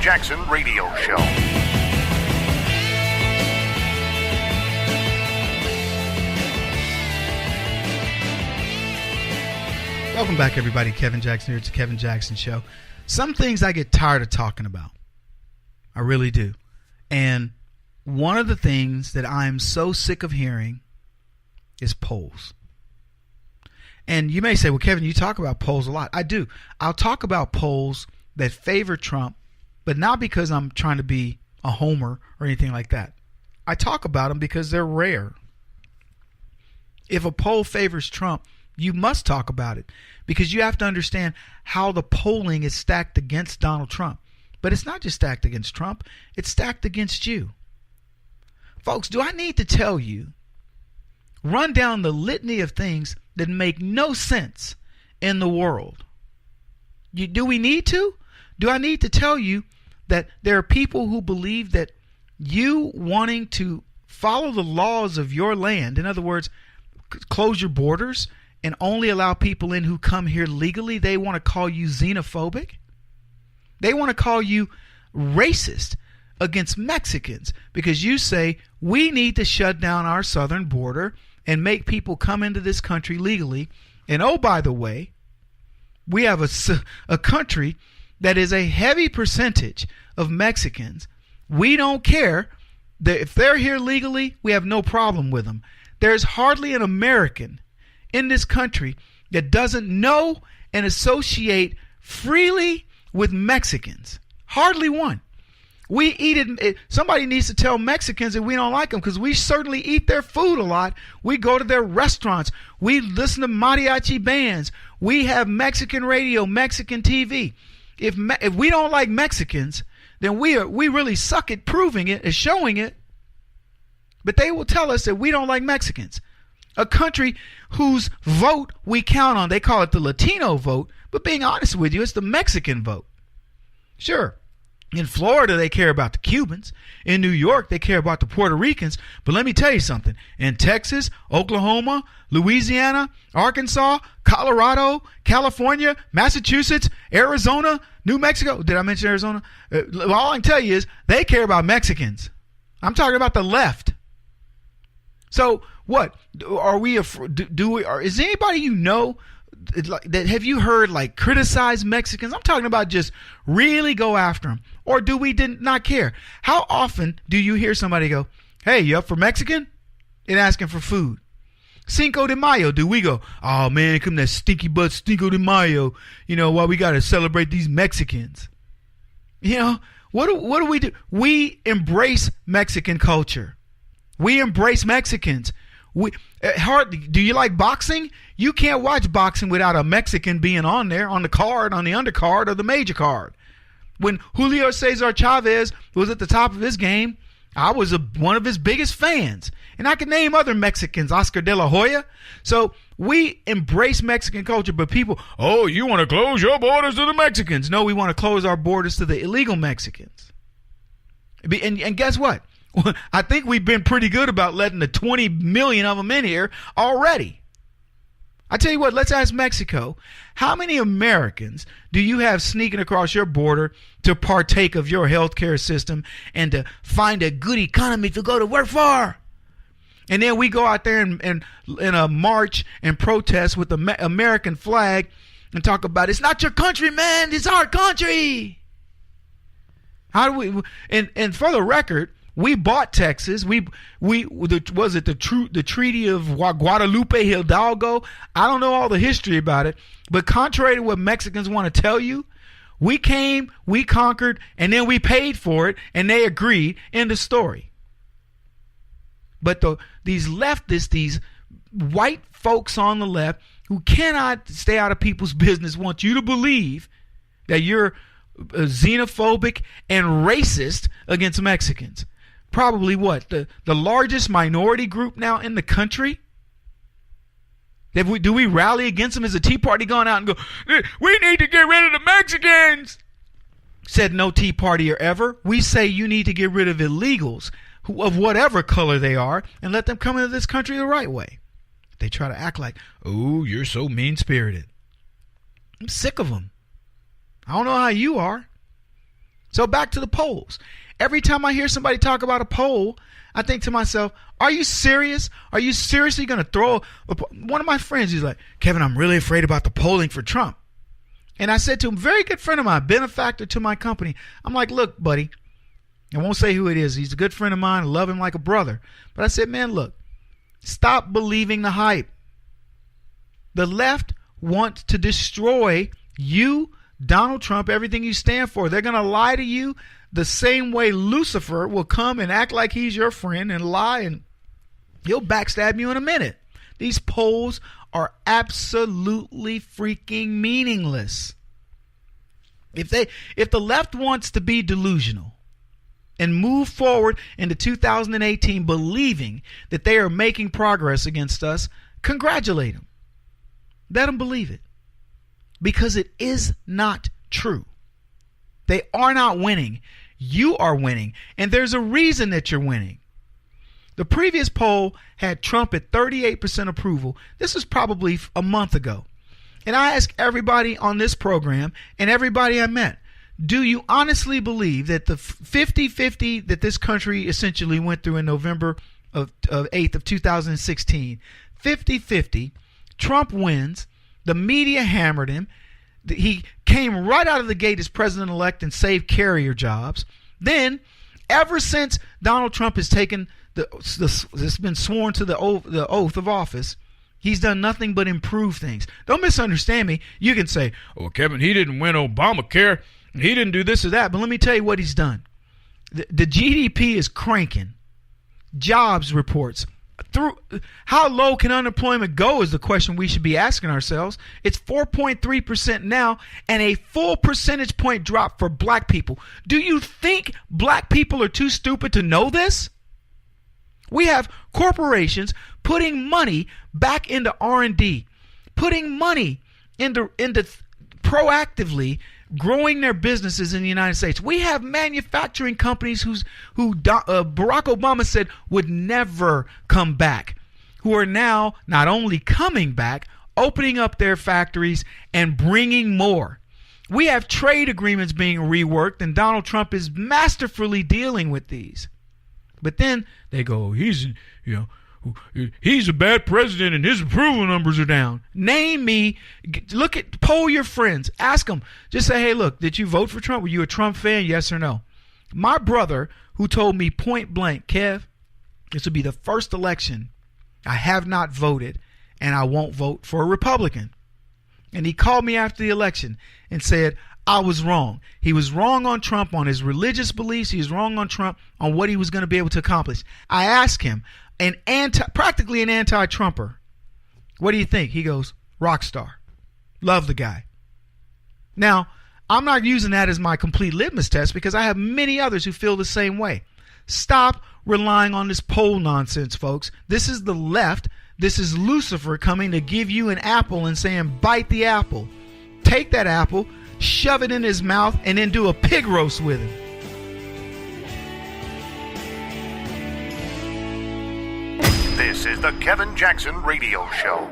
Jackson Radio Show. Welcome back, everybody. Kevin Jackson here. It's the Kevin Jackson Show. Some things I get tired of talking about. I really do. And one of the things that I'm so sick of hearing is polls. And you may say, well, Kevin, you talk about polls a lot. I do. I'll talk about polls that favor Trump, but not because I'm trying to be a homer or anything like that. I talk about them because they're rare. If a poll favors Trump, you must talk about it because you have to understand how the polling is stacked against Donald Trump. But it's not just stacked against Trump, it's stacked against you. Folks, do I need to tell you, run down the litany of things that make no sense in the world? Do we need to? Do I need to tell you that there are people who believe that you wanting to follow the laws of your land, in other words, close your borders and only allow people in who come here legally, they want to call you xenophobic? They want to call you racist against Mexicans because you say we need to shut down our southern border and make people come into this country legally. And oh, by the way, we have a country that is a heavy percentage of Mexicans. We don't care that if they're here legally, we have no problem with them. There's hardly an American in this country that doesn't know and associate freely with Mexicans. Hardly one. We eat it. Somebody needs to tell Mexicans that we don't like them because we certainly eat their food a lot. We go to their restaurants. We listen to mariachi bands. We have Mexican radio, Mexican TV. If we don't like Mexicans, then we really suck at proving it and showing it. But they will tell us that we don't like Mexicans. A country whose vote we count on. They call it the Latino vote. But being honest with you, it's the Mexican vote. Sure. In Florida, they care about the Cubans. In New York, they care about the Puerto Ricans. But let me tell you something. In Texas, Oklahoma, Louisiana, Arkansas, Colorado, California, Massachusetts, Arizona, New Mexico. Did I mention Arizona? All I can tell you is they care about Mexicans. I'm talking about the left. So what? Are we? Is anybody you know that have you heard like criticize Mexicans? I'm talking about just really go after them. Or do we not care? How often do you hear somebody go, hey, you up for Mexican? And asking for food. Cinco de Mayo, do we go, oh man, come that stinky butt Cinco de Mayo, why we got to celebrate these Mexicans? What do we do? We embrace Mexican culture. We embrace Mexicans. Do you like boxing? You can't watch boxing without a Mexican being on there, on the card, on the undercard, or the major card. When Julio Cesar Chavez was at the top of his game, I was one of his biggest fans. And I can name other Mexicans, Oscar de la Hoya. So we embrace Mexican culture, but people, oh, you want to close your borders to the Mexicans. No, we want to close our borders to the illegal Mexicans. And guess what? I think we've been pretty good about letting the 20 million of them in here already. I tell you what, let's ask Mexico. How many Americans do you have sneaking across your border to partake of your healthcare system and to find a good economy to go to work for? And then we go out there and in a march and protest with the American flag and talk about it's not your country, man, it's our country. How do we? And for the record, we bought Texas. Was it the Treaty of Guadalupe Hidalgo? I don't know all the history about it, but contrary to what Mexicans want to tell you, we came, we conquered, and then we paid for it, and they agreed. End of story. But these leftists, these white folks on the left who cannot stay out of people's business, want you to believe that you're xenophobic and racist against Mexicans. Probably what? The largest minority group now in the country? Do we rally against them? Is the Tea Party going out and go, we need to get rid of the Mexicans? Said no Tea Partier ever. We say you need to get rid of illegals of whatever color they are and let them come into this country the right way. They try to act like, oh, you're so mean-spirited. I'm sick of them. I don't know how you are. So back to the polls. Every time I hear somebody talk about a poll, I think to myself, are you serious? Are you seriously going to throw one of my friends? He's like, Kevin, I'm really afraid about the polling for Trump. And I said to him, very good friend of mine, benefactor to my company. I'm like, look, buddy, I won't say who it is. He's a good friend of mine. I love him like a brother. But I said, man, look, stop believing the hype. The left wants to destroy you, Donald Trump, everything you stand for. They're going to lie to you the same way Lucifer will come and act like he's your friend and lie, and he'll backstab you in a minute. These polls are absolutely freaking meaningless. If the left wants to be delusional and move forward into 2018 believing that they are making progress against us, congratulate them. Let them believe it. Because it is not true. They are not winning. You are winning. And there's a reason that you're winning. The previous poll had Trump at 38% approval. This was probably a month ago. And I asked everybody on this program and everybody I met, do you honestly believe that the 50-50 that this country essentially went through in November of 8th of 2016, 50-50, Trump wins, the media hammered him, he came right out of the gate as president-elect and saved carrier jobs. Then, ever since Donald Trump has taken has been sworn to the oath of office, he's done nothing but improve things. Don't misunderstand me. You can say, "Oh, Kevin, he didn't win Obamacare. He didn't do this or that." But let me tell you what he's done. The GDP is cranking. Jobs reports. How low can unemployment go is the question we should be asking ourselves. It's 4.3% now, and a full percentage point drop for black people. Do you think black people are too stupid to know this? We have corporations putting money back into R&D, putting money into proactively growing their businesses in the United States. We have manufacturing companies who Barack Obama said would never come back, who are now not only coming back, opening up their factories and bringing more. We have trade agreements being reworked, and Donald Trump is masterfully dealing with these. But then they go, he's a bad president and his approval numbers are down. Name me, poll your friends, ask them, just say, hey, look, did you vote for Trump? Were you a Trump fan? Yes or no? My brother, who told me point blank, Kev, this will be the first election I have not voted and I won't vote for a Republican. And he called me after the election and said, I was wrong. He was wrong on Trump, on his religious beliefs. He was wrong on Trump, on what he was going to be able to accomplish. I asked him, practically an anti-Trumper, what do you think? He goes, rock star. Love the guy. Now, I'm not using that as my complete litmus test because I have many others who feel the same way. Stop relying on this poll nonsense, folks. This is the left. This is Lucifer coming to give you an apple and saying, bite the apple. Take that apple, shove it in his mouth, and then do a pig roast with him. This is the Kevin Jackson Radio Show.